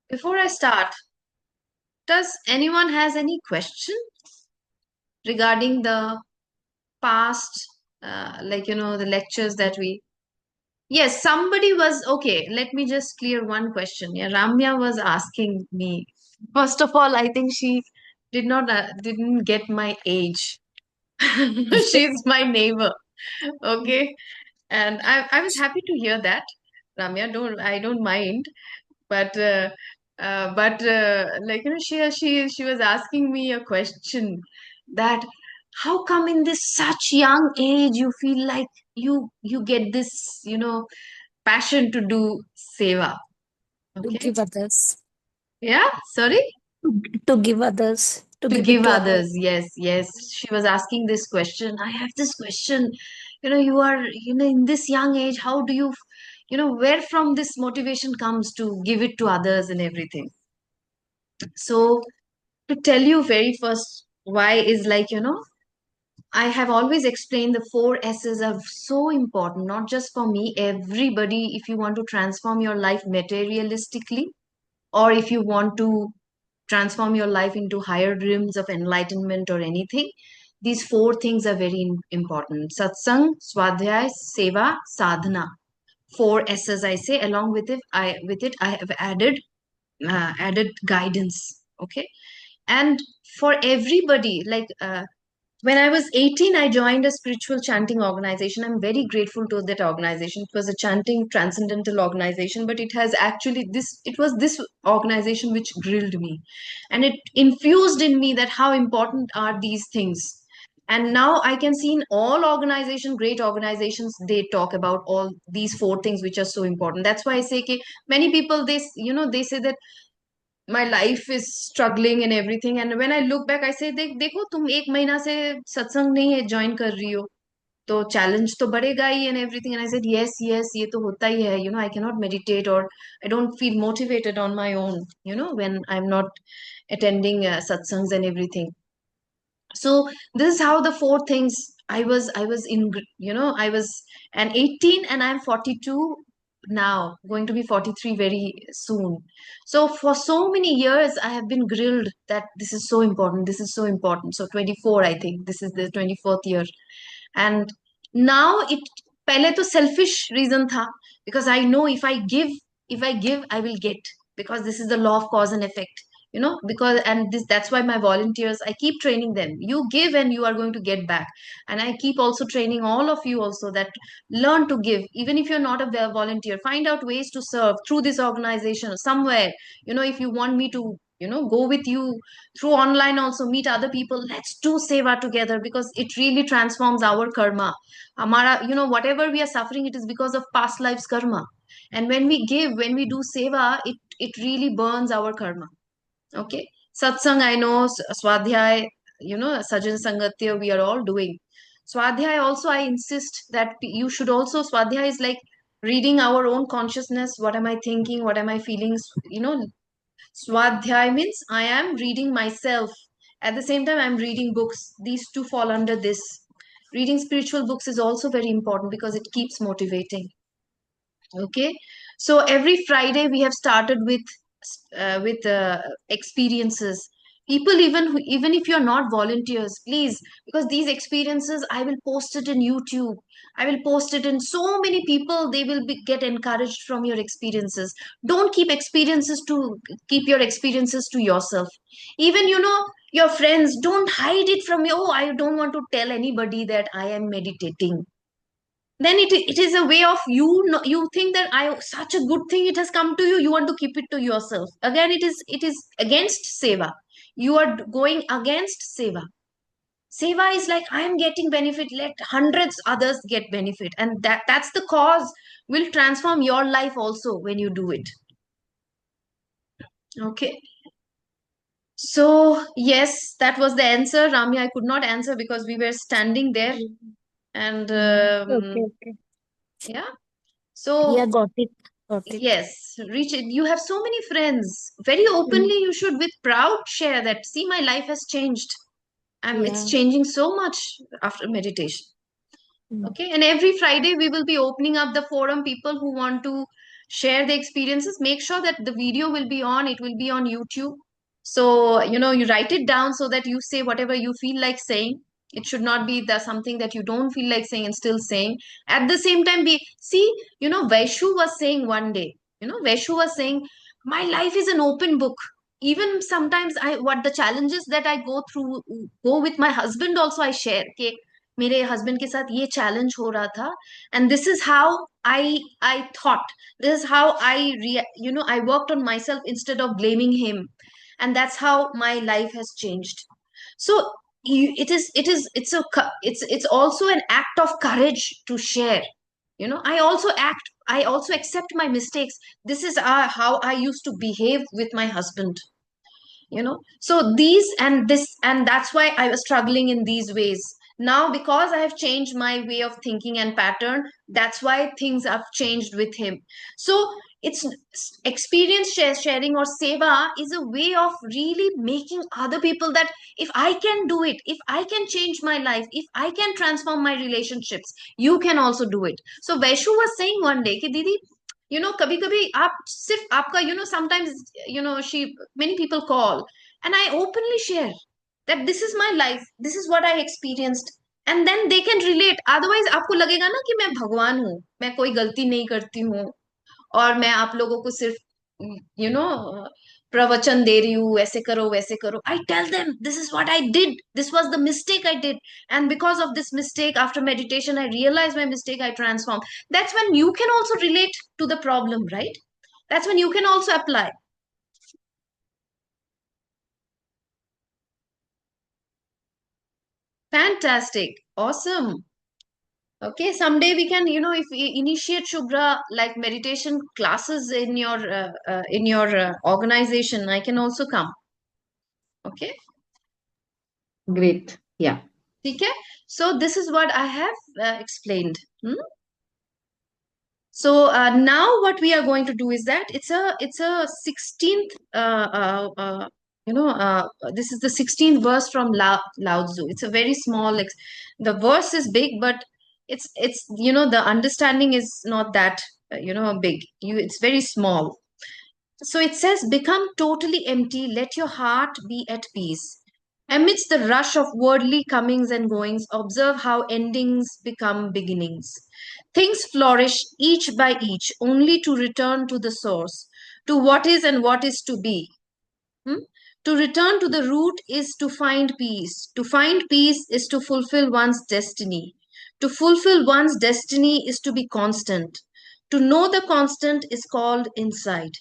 Before I start, does anyone has any question regarding the past, the lectures that we? Yes, somebody was okay. Let me just clear one question. Yeah, Ramya was asking me. First of all, I think she didn't get my age. She's my neighbor. Okay, and I was happy to hear that. Ramya, don't mind. But she was asking me a question that how come in this such young age you feel like you get this passion to do seva. To Okay. give others, Yeah, sorry. to give others, to To give it give to others. others. Yes, yes, she was asking this question. I have this question. You are in this young age, how do you where from this motivation comes to give it to others and everything. So to tell you very first why is I have always explained the four S's are so important, not just for me, everybody. If you want to transform your life materialistically, or if you want to transform your life into higher realms of enlightenment or anything, these four things are very important: satsang, swadhyay, seva, sadhana. Four S's I say. Along with it I have added guidance. Okay. And for everybody, when I was 18, I joined a spiritual chanting organization. I'm very grateful to that organization. It was a chanting transcendental organization, but it was this organization which grilled me. And it infused in me that how important are these things. And now I can see in all organizations, great organizations, they talk about all these four things which are so important. That's why I say, okay, many people, they say that my life is struggling and everything, and when I look back I say देखो तुम एक महीना से सत्संग नहीं join कर रही हो, तो चैलेंज तो बढ़ेगा ही and everything. And I said yes yes, ये तो होता ही है. आई कैन नॉट मेडिटेट और I don't feel motivated on my own, when I am not attending satsangs and everything. So this is how the four things. I was in, I was an 18 and I'm 42 now, going to be 43 very soon. So for so many years I have been grilled that this is so important, this is so important. So 24, I think this is the 24th year. And now it, pehle to selfish reason tha, because I know if I give I will get, because this is the law of cause and effect. Because and this that's why my volunteers, I keep training them. You give and you are going to get back. And I keep also training all of you also, that learn to give. Even if you're not a volunteer, find out ways to serve through this organization or somewhere. If you want me to go with you through online also, meet other people, let's do seva together, because it really transforms our karma. Amara, whatever we are suffering, it is because of past lives karma. And when we give, when we do seva, it really burns our karma. Okay. Satsang, I know. Swadhyay, sajan sangatya, we are all doing. Swadhyay also, I insist that you should also. Swadhyay is like reading our own consciousness. What am I thinking? What am I feeling? Swadhyay means I am reading myself. At the same time, I'm reading books. These two fall under this. Reading spiritual books is also very important because it keeps motivating. Okay. So every Friday we have started with experiences. People, even if you're not volunteers, please, because these experiences I will post it in YouTube. I will post it in so many people. They will get encouraged from your experiences. Don't keep your experiences to yourself. Even your friends, don't hide it from you. Oh, I don't want to tell anybody that I am meditating. Then it is a way of you think that I such a good thing, it has come to you, you want to keep it to yourself. Again, it is against seva. You are going against seva. Seva is like, I am getting benefit, let hundreds others get benefit, and that's the cause will transform your life also when you do it. Okay. So yes, that was the answer, Rami. I could not answer because we were standing there. And Okay, okay. yeah. Yeah, So got it. Got it. yes, reach it. You have so many friends. Very Mm, openly, you should with proud share that. See, my life has changed. It's yeah. changing so much after meditation. Mm, Okay, and every Friday we will be opening up the forum. People who want to share the experiences. Make sure that the video will be on, it will be on YouTube. So, you write it down so that you say whatever you feel like saying. It should not be something that you don't feel like saying and still saying. At the same time, see, Vaishu was saying one day, Vaishu was saying, my life is an open book. Even sometimes what the challenges that I go with my husband also I share. Okay, मेरे husband के साथ ये challenge हो रहा था, and this is how I thought. This is how I worked on myself instead of blaming him, and that's how my life has changed. So it's also an act of courage to share. I also accept my mistakes. This is how I used to behave with my husband. So these and this, and that's why I was struggling in these ways. Now, because I have changed my way of thinking and pattern, that's why things have changed with him. So it's experience sharing or seva is a way of really making other people that if I can do it, if I can change my life, if I can transform my relationships, you can also do it. So Vaishu was saying one day कि दीदी, कभी कभी आप सिर्फ आपका, sometimes, she many people call, and I openly share that this is my life, this is what I experienced, and then they can relate. Otherwise आपको लगेगा ना कि मैं भगवान हूँ, मैं कोई गलती नहीं करती हूँ, और मैं आप लोगों को सिर्फ यू नो प्रवचन दे रही हूँ, ऐसे करो वैसे करो. I tell them this is what I did, this was the mistake I did, and because of this mistake, after meditation, I realized my mistake, I transformed. That's when you can also relate to the problem, right? That's when you can also apply. Fantastic, awesome. Okay, someday we can, if we initiate Shubhra like meditation classes in your organization, I can also come. Okay. Great. Yeah. Okay. So this is what I have explained. So now what we are going to do is that it's a 16th this is the 16th verse from Lao Tzu. It's a very small the verse is big, but it's the understanding is not that big. It's very small. So it says, become totally empty, let your heart be at peace. Amidst the rush of worldly comings and goings, observe how endings become beginnings. Things flourish each by each, only to return to the source, to what is and what is to be. To return to the root is to find peace. To find peace is to fulfill one's destiny. To fulfill one's destiny is to be constant. To know the constant is called insight.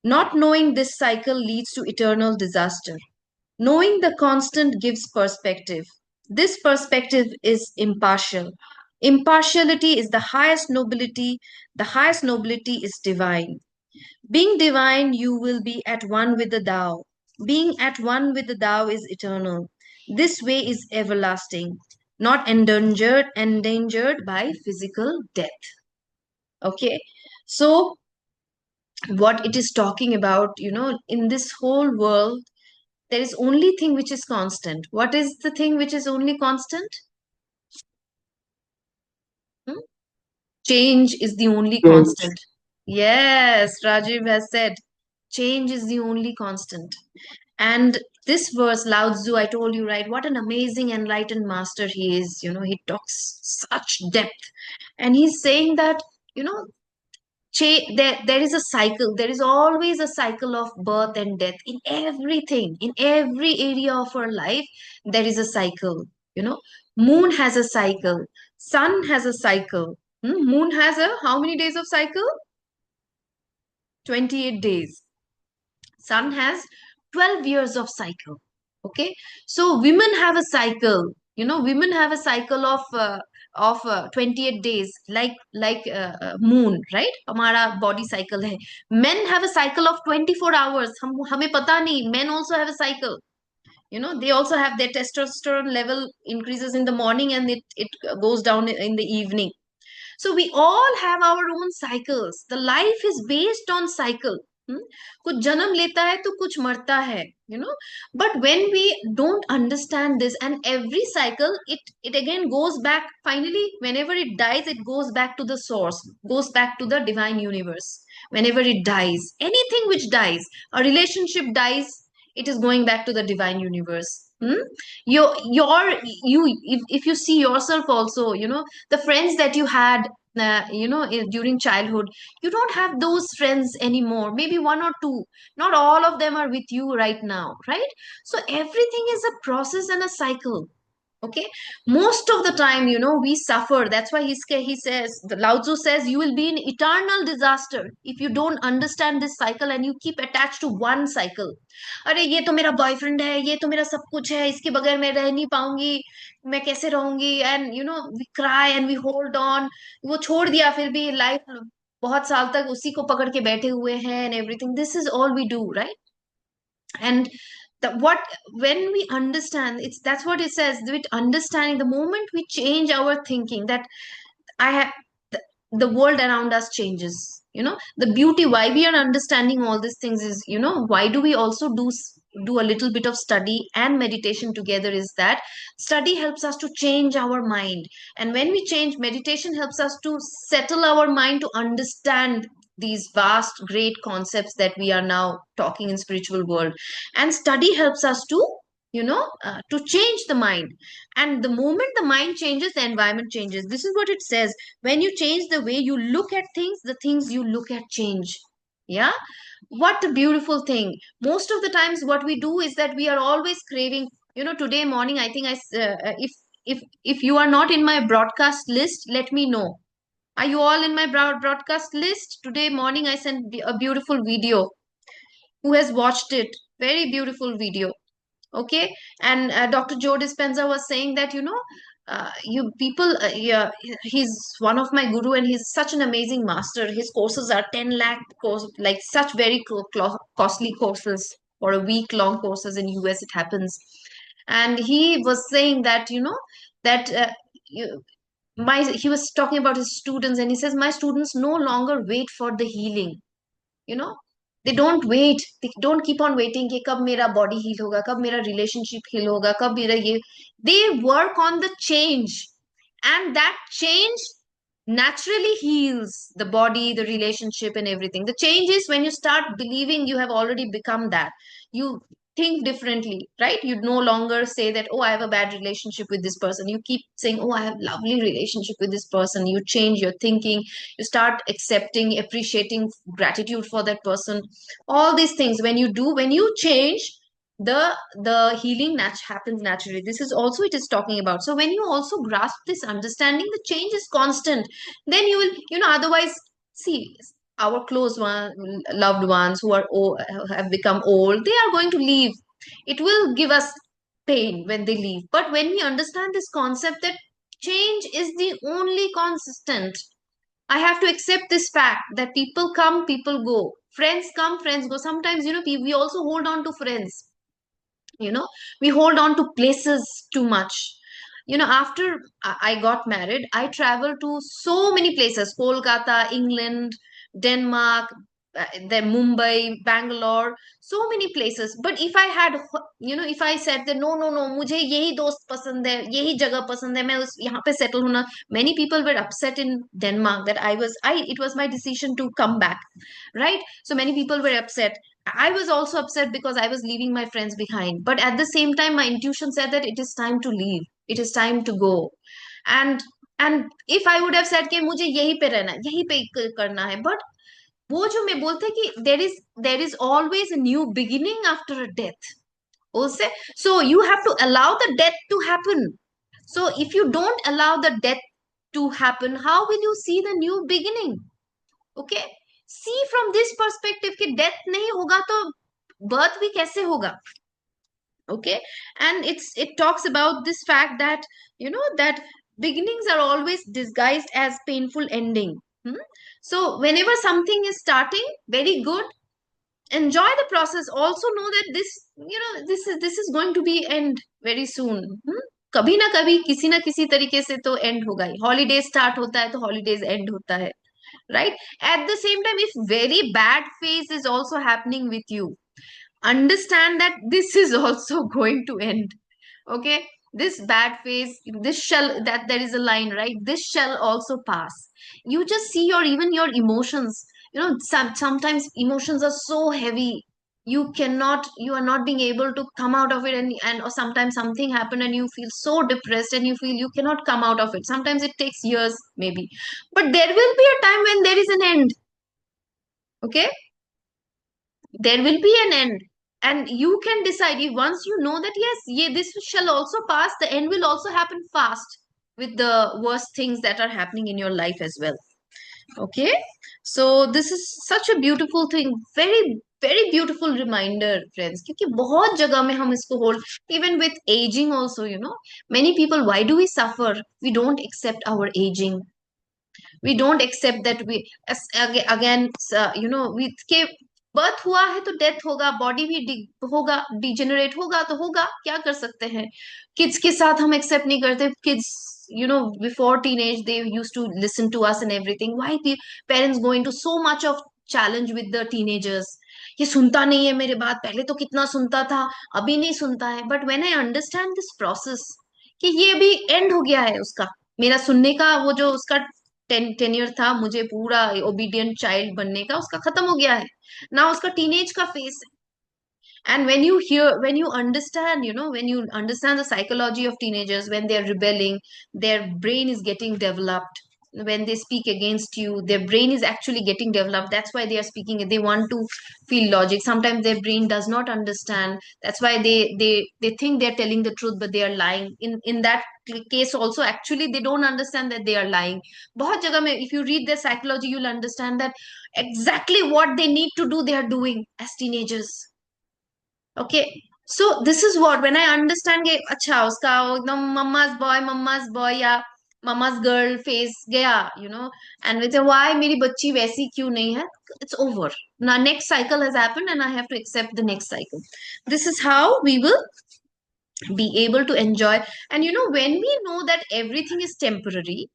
Not knowing this cycle leads to eternal disaster. Knowing the constant gives perspective. This perspective is impartial. Impartiality is the highest nobility. The highest nobility is divine. Being divine, you will be at one with the Tao. Being at one with the Tao is eternal. This way is everlasting, not endangered by physical death. Okay, so what it is talking about, in this whole world, there is only thing which is constant. What is the thing which is only constant? Hmm? Change is the only constant. Yes, Rajiv has said, change is the only constant. And this verse, Lao Tzu, I told you, right? What an amazing enlightened master he is. He talks such depth. And he's saying that, you know, there is a cycle. There is always a cycle of birth and death in everything, in every area of our life. There is a cycle. Moon has a cycle, sun has a cycle. Moon has a how many days of cycle? 28 days. Sun has 12 years of cycle. Okay, so women have a cycle. Women have a cycle of 28 days, like moon, right? हमारा body cycle है. Men have a cycle of 24 hours. हमें पता नहीं. Men also have a cycle. They also have their testosterone level increases in the morning, and it goes down in the evening. So we all have our own cycles. The life is based on cycle. कुछ जन्म लेता है तो कुछ मरता है, but when we don't understand this, and every cycle it again goes back, finally whenever it dies it goes back to the source, goes back to the divine universe. Whenever it dies, anything which dies, a relationship dies, it is going back to the divine universe. Your you if you see yourself also, the friends that you had, during childhood, you don't have those friends anymore, maybe one or two, not all of them are with you right now, right? So everything is a process and a cycle. Okay, most of the time, we suffer. That's why he says, the Lao Tzu says, you will be in eternal disaster if you don't understand this cycle and you keep attached to one cycle. अरे ये तो मेरा boyfriend है, ये तो मेरा सब कुछ है, इसके बगैर मैं रह नहीं पाऊंगी, मैं कैसे रहूंगी, and we cry and we hold on. वो छोड़ दिया फिर भी लाइफ बहुत साल तक उसी को पकड़ के बैठे हुए हैं, and everything, this is all we do, right? And what, when we understand, it's that's what it says, with understanding, the moment we change our thinking, that I have the world around us changes. The beauty why we are understanding all these things is, why do we also do a little bit of study and meditation together, is that study helps us to change our mind, and when we change, meditation helps us to settle our mind to understand these vast great concepts that we are now talking in spiritual world. And study helps us to, to change the mind, and the moment the mind changes, the environment changes. This is what it says: when you change the way you look at things, the things you look at change. Yeah, what a beautiful thing. Most of the times what we do is that we are always craving, today morning, I think if you are not in my broadcast list, let me know. Are you all in my broadcast list? Today morning I sent a beautiful video. Who has watched it? Very beautiful video. Okay. And Dr. Joe Dispenza was saying that, you people, yeah, he's one of my guru, and he's such an amazing master. His courses are 10 lakh course, like such very costly courses, or a week long courses in US it happens. And he was saying that, that you, he was talking about his students, and he says, my students no longer wait for the healing. you know they don't wait, they don't keep on waiting कि कब मेरा body heal होगा, कब मेरा relationship heal होगा, कब मेरा ये. They work on the change, and that change naturally heals the body, the relationship, and everything. The change is when you start believing you have already become that. You think differently, right? You no longer say that, oh, I have a bad relationship with this person. You keep saying, oh, I have lovely relationship with this person. You change your thinking, you start accepting, appreciating, gratitude for that person. All these things, when you do, when you change, the healing happens naturally. This is also it is talking about. So when you also grasp this understanding, the change is constant, then you will, otherwise, see, our close one, loved ones who are have become old, they are going to leave. It will give us pain when they leave, but when we understand this concept that change is the only consistent, I have to accept this fact that people come, people go, friends come, friends go. Sometimes, we also hold on to friends. We hold on to places too much. After I got married, I traveled to so many places: Kolkata, England, Denmark, then Mumbai, Bangalore, so many places. But if I had, if I said that no, no, no, मुझे यही दोस्त पसंद है, यही जगह पसंद है, मैं उस यहाँ पे settle होना. Many people were upset in Denmark that it was my decision to come back, right? So many people were upset. I was also upset because I was leaving my friends behind. But at the same time, my intuition said that it is time to leave. It is time to go. And if I would have said कि मुझे यहीं पे रहना है, यहीं पे करना है, but वो जो मैं बोलते कि there is always a new beginning after a death. Also, so you have to allow the death to happen. So if you don't allow the death to happen, how will you see the new beginning? Okay, see from this perspective कि death नहीं होगा तो birth भी कैसे होगा? Okay, and it talks about this fact that, that beginnings are always disguised as painful ending. So whenever something is starting very good, enjoy the process. Also know that this is going to be end very soon. कभी ना कभी किसी ना किसी तरीके से तो end होगा ही. Holiday start होता है तो holidays end होता है. right? At the same time, if very bad phase is also happening with you, understand that this is also going to end. Okay, this bad phase, this shall, that there is a line, right? This shall also pass. You just see your, even your emotions, sometimes emotions are so heavy, you cannot, you are not being able to come out of it, and or sometimes something happened and you feel so depressed and you feel you cannot come out of it. Sometimes it takes years maybe, but there will be a time when there is an end. Okay, there will be an end, and you can decide, if once you know that yes, yeah, this shall also pass, the end will also happen fast with the worst things that are happening in your life as well. Okay, so this is such a beautiful thing, very very beautiful reminder friends, क्योंकि बहुत जगह में हम इसको hold, even with aging also, many people, why do we suffer? We don't accept our aging. We don't accept that we, again, we के birth हुआ है तो डेथ होगा, बॉडी भी होगा, डिजेनरेट होगा तो होगा, क्या कर सकते हैं? किड्स के साथ हम एक्सेप्ट नहीं करते, kids, before teenage they used to listen to us and everything. Why the parents go into so much of challenge with the teenagers? ये सुनता नहीं है मेरे बात, पहले तो कितना सुनता था, अभी नहीं सुनता है. But when I understand this process, कि ये अभी एंड हो गया है उसका, मेरा सुनने का वो जो उसका टेन्योर था, मुझे पूरा ओबीडियंट चाइल्ड बनने का, उसका खत्म हो गया है. ना उसका टीनेज का face. And when you hear, when you understand, when you understand the psychology of teenagers, when they're rebelling, their brain is getting developed. When they speak against you, their brain is actually getting developed. That's why they are speaking. They want to feel logic. Sometimes their brain does not understand. That's why they think they're telling the truth, but they are lying. In that case also, actually they don't understand that they are lying. बहुत जगह में, if you read their psychology, you'll understand that exactly what they need to do, they are doing as teenagers. Okay, so this is what, when I understand कि अच्छा उसका वो एकदम mama's boy या mama's girl phase गया, and with why मेरी बच्ची वैसी क्यों नहीं है, इट्स ओवर. ना next cycle has happened and I have to accept the next cycle. This is how we will be able to enjoy. And when we know that everything is temporary,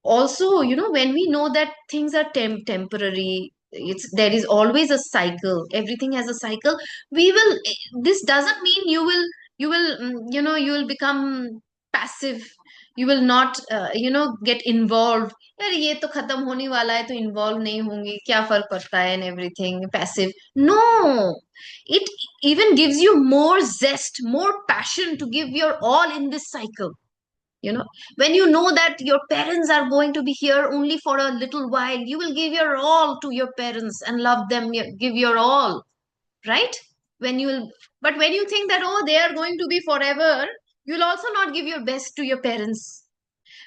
also, when we know that things are temporary, there is always a cycle, everything has a cycle. We will, this doesn't mean you will become passive. You will not get involved. यार ये तो खत्म होने वाला है तो involve नहीं होंगे, क्या फर्क पड़ता है, and everything passive. No, it even gives you more zest, more passion to give your all in this cycle. you know when you know that your parents are going to be here only for a little while, you will give your all to your parents and love them, give your all, right? When you will, but when you think that, oh, they are going to be forever, you'll also not give your best to your parents.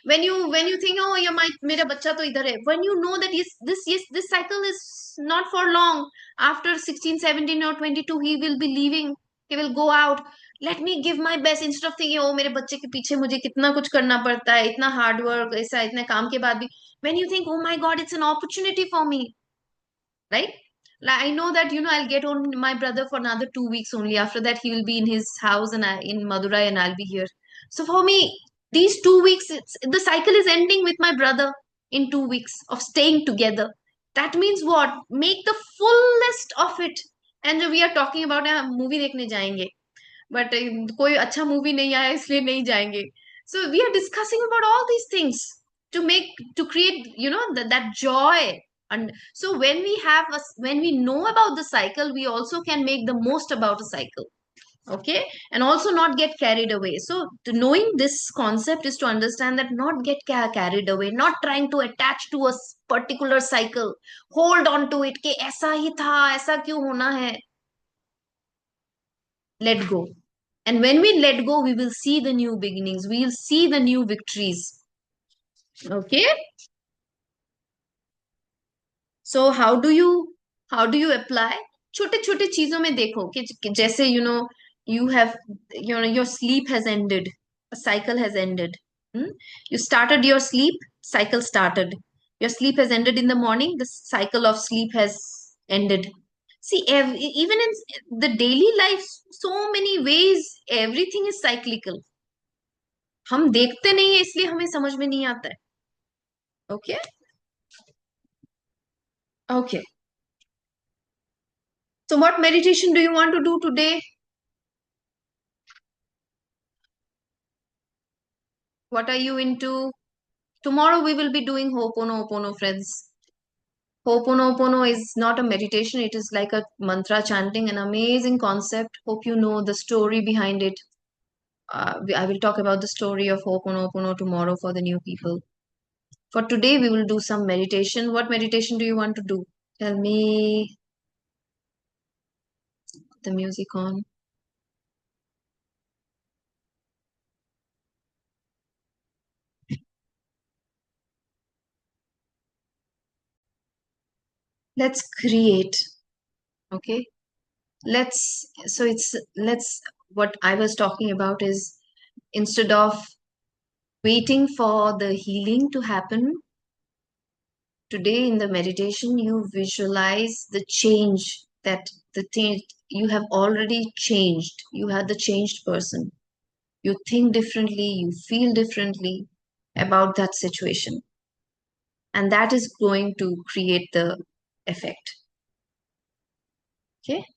When you think, oh, yeah, my mera bacha to idhar hai, when you know that this cycle is not for long, after 16, 17 or 22 he will be leaving, he will go out. Let me give my best, instead of thinking, oh, मेरे बच्चे के पीछे मुझे कितना कुछ करना पड़ता है, इतना हार्ड वर्क, ऐसा इतने काम के बाद भी. When you think, oh my god, it's an opportunity for me, right? Like, I know that, I'll get on my brother for another 2 weeks only. After that, he will be in his house and in Madurai, and I'll be here. So for me, these 2 weeks, the cycle is ending with my brother in 2 weeks of staying together. That means what? Make the fullest of it. And we are talking about a movie देखने जाएंगे, but कोई अच्छा movie नहीं आया इसलिए नहीं जाएंगे. So we are discussing about all these things to create, that joy. And so when we know about the cycle, we also can make the most about a cycle. Okay, and also not get carried away. So knowing this concept is to understand that, not get carried away, not trying to attach to a particular cycle, hold on to it कि ऐसा ही था, ऐसा क्यों होना है. Let go. And when we let go, we will see the new beginnings, we will see the new victories. Okay, so how do you apply? छोटे छोटे चीजों में देखो कि जैसे, you have, your sleep has ended, a cycle has ended. Hmm? You started your sleep, cycle started. Your sleep has ended in the morning, the cycle of sleep has ended. See, even in the daily life, so many ways, everything is cyclical. हम देखते नहीं है, इसलिए हमें समझ में नहीं आता है. Okay, Okay. So what meditation do you want to do today? What are you into? Tomorrow we will be doing Ho'oponopono, friends. Ho'oponopono is not a meditation, it is like a mantra chanting, an amazing concept. Hope you know the story behind it. I will talk about the story of Ho'oponopono tomorrow for the new people. For today, we will do some meditation. What meditation do you want to do? Tell me. The music on. Let's create. Okay. Let's, what I was talking about is, instead of waiting for the healing to happen, today in the meditation, you visualize the change, that the thing you have already changed. You are the changed person. You think differently, you feel differently about that situation. And that is going to create the effect. Okay.